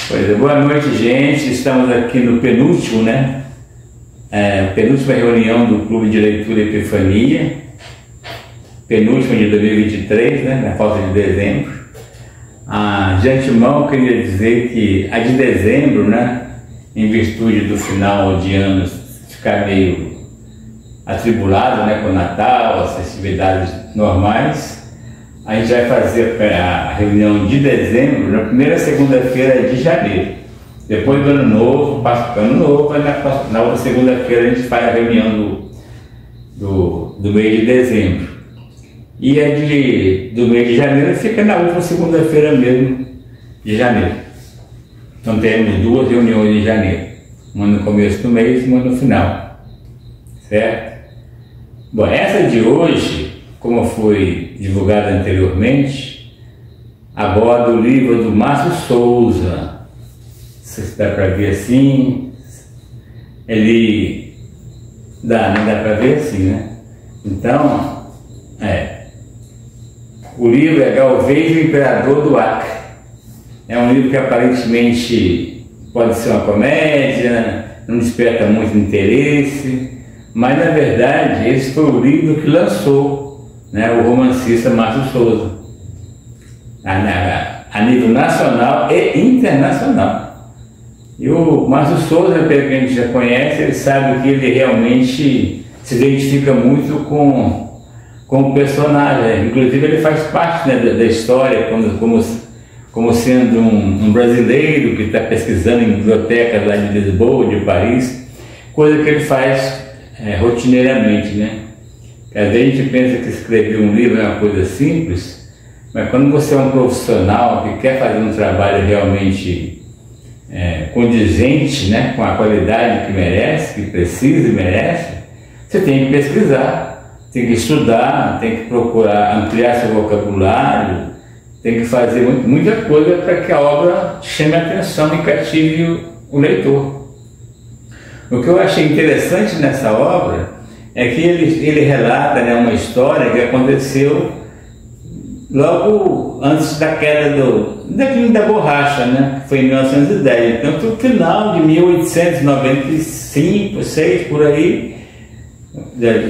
Pois é, boa noite, gente. Estamos aqui no penúltimo, penúltima reunião do Clube de Leitura Epifania, penúltima de 2023, na falta de dezembro. De antemão, queria dizer que a de dezembro, em virtude do final de ano ficar meio atribulado, com o Natal, as festividades normais, a gente vai fazer a reunião de dezembro na primeira segunda-feira de janeiro. Depois do ano novo, passa o ano novo, na outra segunda-feira a gente faz a reunião do mês de dezembro. E a do mês de janeiro fica na última segunda-feira mesmo de janeiro. Então temos duas reuniões em janeiro, uma no começo do mês e uma no final, certo? Bom, essa de hoje, como foi divulgado anteriormente, aborda o livro do Márcio Souza. Não sei se dá para ver assim. Não dá para ver assim, Então, o livro é Galvez, o Imperador do Acre. É um livro que aparentemente pode ser uma comédia, não desperta muito interesse, mas na verdade esse foi o livro que lançou o romancista Márcio Souza, a nível nacional e internacional. E o Márcio Souza, pelo que a gente já conhece, ele sabe que ele realmente se identifica muito com o personagem. Inclusive ele faz parte da história como sendo um brasileiro que está pesquisando em bibliotecas lá de Lisboa, de Paris, coisa que ele faz rotineiramente, Às vezes a gente pensa que escrever um livro é uma coisa simples, mas quando você é um profissional que quer fazer um trabalho realmente condizente com a qualidade que merece, que precisa e merece, você tem que pesquisar, tem que estudar, tem que procurar ampliar seu vocabulário, tem que fazer muita coisa para que a obra chame a atenção e cative o leitor. O que eu achei interessante nessa obra é que ele relata uma história que aconteceu logo antes da queda da borracha, que foi em 1910. Então, no final de 1895, 6 por aí,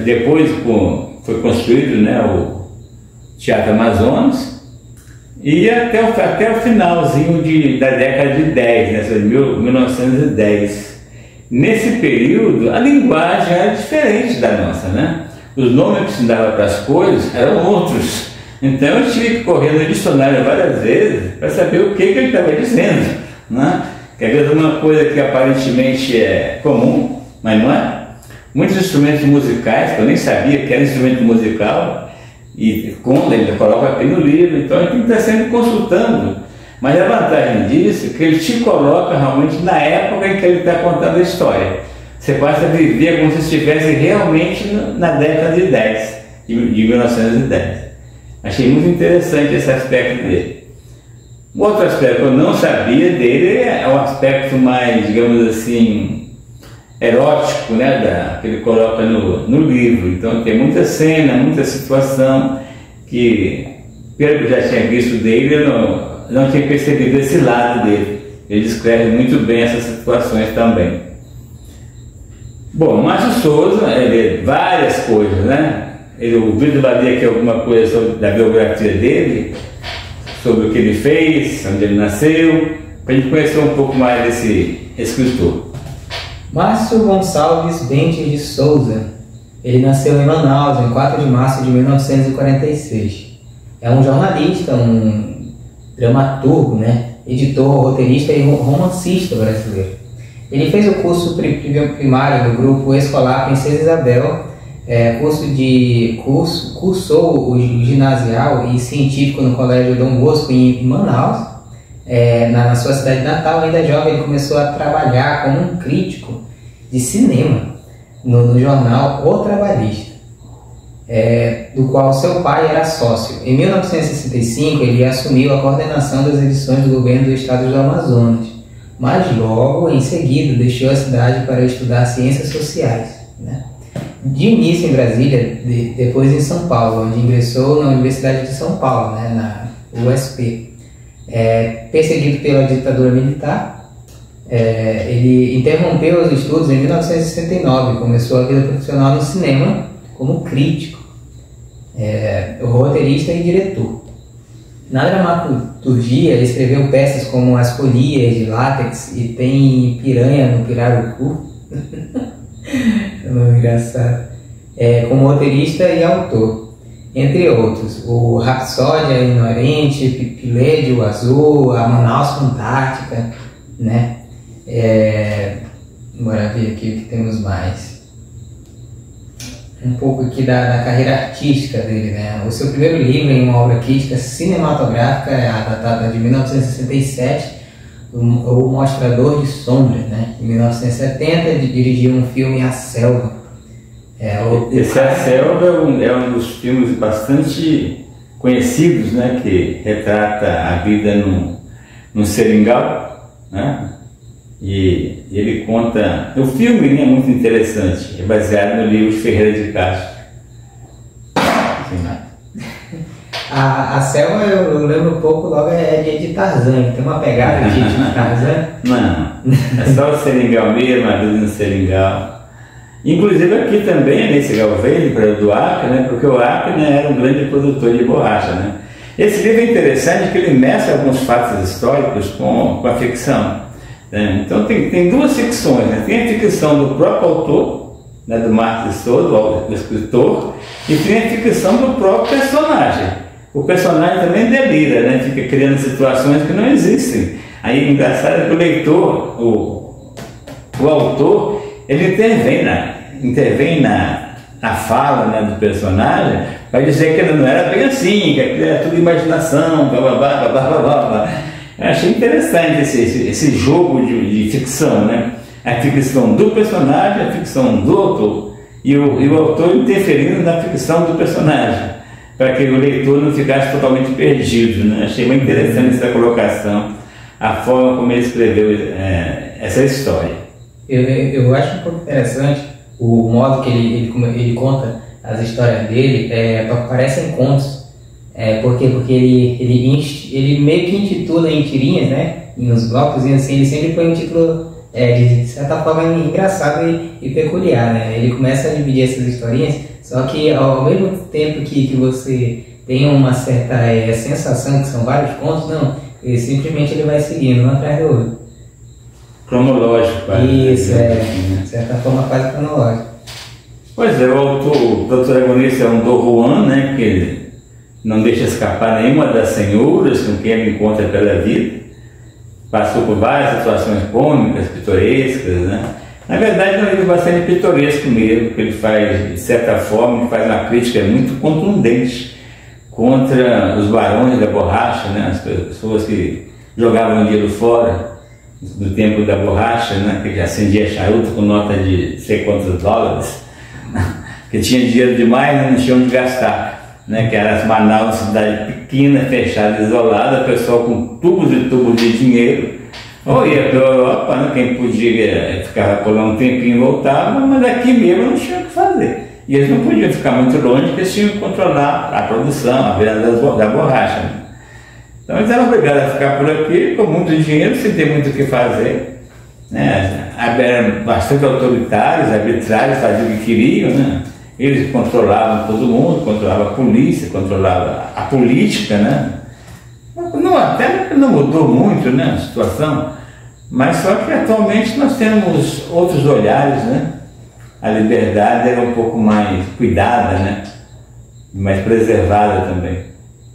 depois foi construído o Teatro Amazonas, e até o finalzinho da década de 10, 1910. Nesse período, a linguagem era diferente da nossa, Os nomes que se davam para as coisas eram outros. Então eu tive que correr no dicionário várias vezes para saber o que ele estava dizendo, Que às vezes uma coisa que aparentemente é comum, mas não é. Muitos instrumentos musicais, que eu nem sabia que era instrumento musical, e quando ele coloca aqui no livro, então a gente está sempre consultando. Mas a vantagem disso é que ele te coloca realmente na época em que ele está contando a história. Você passa a viver como se estivesse realmente na década de 10, de 1910. Achei muito interessante esse aspecto dele. Um outro aspecto que eu não sabia dele é o aspecto mais, digamos assim, erótico, que ele coloca no livro. Então tem muita cena, muita situação que, pelo que eu já tinha visto dele, eu não tinha percebido esse lado dele. Ele descreve muito bem essas situações também. Bom, Márcio Souza, ele várias coisas, O Vitor vai ver aqui alguma coisa da biografia dele, sobre o que ele fez, onde ele nasceu, para a gente conhecer um pouco mais desse escritor. Márcio Gonçalves Bentes de Souza. Ele nasceu em Manaus, em 4 de março de 1946. É um jornalista, um dramaturgo, editor, roteirista e romancista brasileiro. Ele fez o curso primário do grupo escolar Princesa Isabel, cursou o ginasial e científico no Colégio Dom Bosco em Manaus. Na sua cidade natal, ainda jovem, ele começou a trabalhar como um crítico de cinema no jornal O Trabalhista, do qual seu pai era sócio. Em 1965, ele assumiu a coordenação das edições do governo do estado do Amazonas, mas logo em seguida deixou a cidade para estudar ciências sociais. de início em Brasília, depois em São Paulo, onde ingressou na Universidade de São Paulo, né, na USP. Perseguido pela ditadura militar, ele interrompeu os estudos em 1969 e começou a vida profissional no cinema como crítico, roteirista e diretor. Na dramaturgia, ele escreveu peças como As Folias de Látex e Tem Piranha no Pirarucu. É um nome engraçado. Como roteirista e autor, entre outros. O Rapsódia em Oriente, Pipilédio Azul, a Manaus Fantástica, né? Bora ver aqui o que temos mais. Um pouco aqui da carreira artística dele, né? O seu primeiro livro em uma obra crítica cinematográfica é datada de 1967, O Mostrador de Sombras, né? Em 1970 dirigiu um filme A Selva. Esse A Selva é um dos filmes bastante conhecidos, né? Que retrata a vida num seringal, né? E ele conta... O filme é muito interessante, é baseado no livro de Ferreira de Castro. A Selva, eu lembro um pouco logo, de Tarzan, tem uma pegada de Tarzan. Não, é só o seringal mesmo, a vida no seringal. Inclusive aqui também, nesse Galvez, do Acre, né? Porque o Acre, né, era um grande produtor de borracha, né? Esse livro é interessante porque ele mescla alguns fatos históricos com a ficção. Então tem duas ficções, né? Tem a ficção do próprio autor, né, do Marcos Souza, do escritor, e tem a ficção do próprio personagem. O personagem também delira, né? Fica criando situações que não existem. Aí o engraçado é que o leitor, o autor, ele intervém na fala, né, do personagem, vai dizer que ele não era bem assim, que aquilo era tudo imaginação, blá blá blá blá blá blá blá. Eu achei interessante esse jogo de ficção, né? A ficção do personagem, a ficção do autor, e o autor interferindo na ficção do personagem, para que o leitor não ficasse totalmente perdido, né? Achei muito interessante essa colocação, a forma como ele escreveu essa história. Eu acho um pouco interessante o modo que ele conta as histórias dele, parecem contos. Por quê? Porque ele meio que intitula em tirinhas, né? Nos blocos, e assim, ele sempre põe um título de certa forma engraçado e peculiar, né? Ele começa a dividir essas historinhas, só que ao mesmo tempo que você tem uma certa sensação que são vários contos, não, simplesmente ele vai seguindo um atrás do outro. Cronológico, quase. Isso, de certa forma quase cronológico. Pois é, o protagonista é um Dom Juan, né? Que não deixa escapar nenhuma das senhoras com quem ele encontra pela vida. Passou por várias situações cômicas, pitorescas, né? Na verdade é um livro bastante pitoresco mesmo, porque ele faz, de certa forma, faz uma crítica muito contundente contra os barões da borracha, né? As pessoas que jogavam dinheiro fora do tempo da borracha, né? Que acendia charuto com nota de sei quantos dólares, que tinha dinheiro demais e não tinha onde gastar. Né, que era Manaus, uma cidade pequena, fechada, isolada, o pessoal com tubos e tubos de dinheiro, ou ia para a Europa, né, quem podia ficava por lá um tempinho e voltava, mas aqui mesmo não tinha o que fazer. E eles não podiam ficar muito longe, porque eles tinham que controlar a produção, a venda da borracha. Né? Então eles eram obrigados a ficar por aqui, com muito dinheiro, sem ter muito o que fazer. Né? Eram bastante autoritários, arbitrários, faziam o que queriam, né? Eles controlavam todo mundo, controlavam a polícia, controlavam a política, né? Até não mudou muito, né, a situação, mas só que atualmente nós temos outros olhares, né? A liberdade era um pouco mais cuidada, né? Mais preservada também,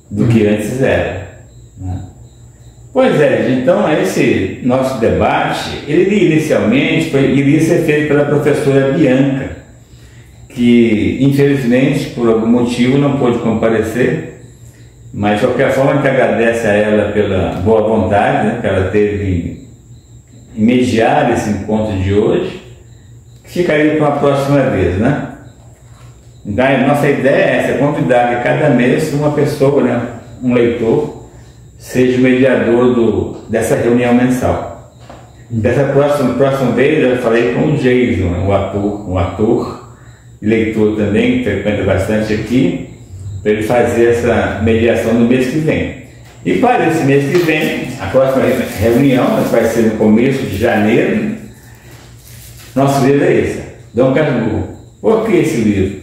do que antes era. Né? Pois é, então esse nosso debate, ele inicialmente iria ser feito pela professora Bianca, que infelizmente por algum motivo não pôde comparecer, mas de qualquer forma a gente agradece a ela pela boa vontade, né, que ela teve em mediar esse encontro de hoje, que ficaria para a próxima vez, né? Então a nossa ideia é essa, convidar que cada mês uma pessoa, né, um leitor, seja o mediador dessa reunião mensal. Dessa próxima vez eu falei com o Jason, o ator leitor também, que frequenta bastante aqui, para ele fazer essa mediação no mês que vem. E para esse mês que vem, a próxima reunião vai ser no começo de janeiro. Nosso livro é esse, Dom Casmurro. Por que esse livro?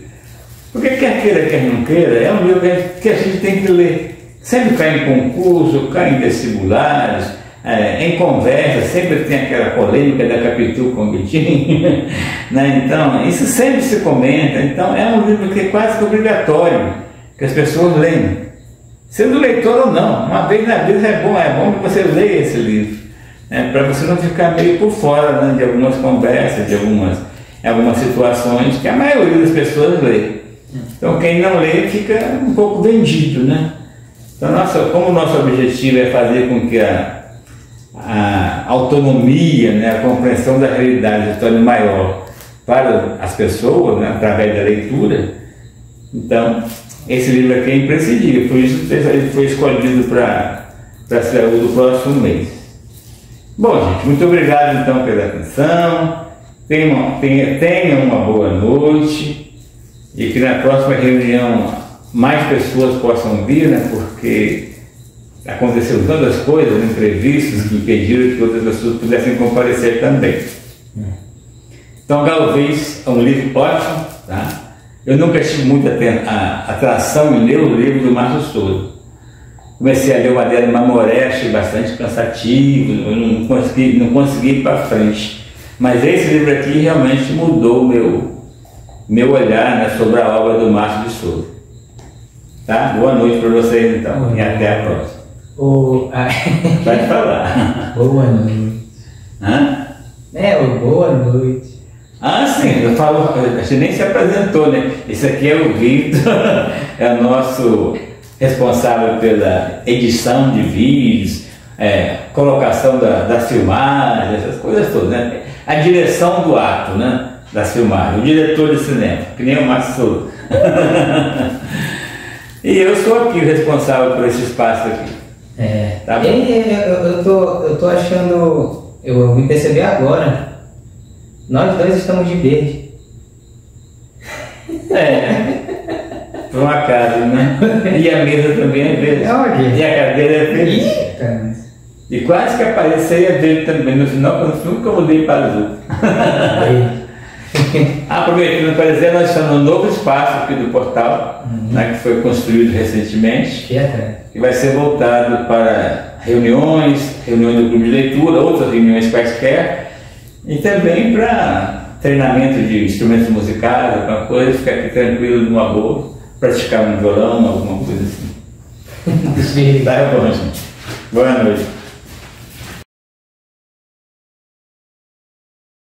Porque quer queira, quer não queira, é um livro que a gente tem que ler. Sempre cai em concurso, cai em vestibulares, em conversa, sempre tem aquela polêmica da Capitu com o Bitinho, né? Então, isso sempre se comenta. Então, é um livro que é quase que obrigatório que as pessoas leiam, sendo leitor ou não. Uma vez na vida é bom que você leia esse livro, né? Para você não ficar meio por fora, né, de algumas conversas, de algumas situações que a maioria das pessoas lê. Então, quem não lê fica um pouco vendido, né? Então, como o nosso objetivo é fazer com que a autonomia, né, a compreensão da realidade se torne maior para as pessoas, né, através da leitura, então esse livro aqui é imprescindível, por isso ele foi escolhido para ser o do próximo mês. Bom, gente, muito obrigado então pela atenção, tenham uma boa noite e que na próxima reunião mais pessoas possam vir, né, porque aconteceu tantas coisas, imprevistos, que impediram que outras pessoas pudessem comparecer também. Então, Galvez é um livro ótimo, tá? Eu nunca tive muita atração em ler o livro do Márcio Souza. Comecei a ler o Adélio Mamoré, achei bastante cansativo, eu não consegui ir para frente. Mas esse livro aqui realmente mudou o meu olhar, né, sobre a obra do Márcio de Souza. Tá? Boa noite para vocês então, e até a próxima. Pode falar. Boa noite. Hã? Boa noite. Ah, sim, eu falo, a gente nem se apresentou, né? Esse aqui é o Vitor, é o nosso responsável pela edição de vídeos, colocação das filmagens, essas coisas todas, né? A direção do ato, né? Das filmagens, o diretor de cinema, que nem o Márcio Souza. E eu sou aqui o responsável por esse espaço aqui. Tá bom? Eu tô achando, eu me percebi agora, nós dois estamos de verde. Por um acaso, né? E a mesa também é verde. E a cadeira é verde. E quase que apareceu a verde também, no final eu nunca mudei para azul. Aproveitando para dizer, nós estamos num novo espaço aqui do portal, né, que foi construído recentemente, que vai ser voltado para reuniões do clube de leitura, outras reuniões quaisquer, e também para treinamento de instrumentos musicais, alguma coisa, ficar aqui tranquilo, numa boa, praticar um violão, alguma coisa assim. Tá bom, gente. Boa noite.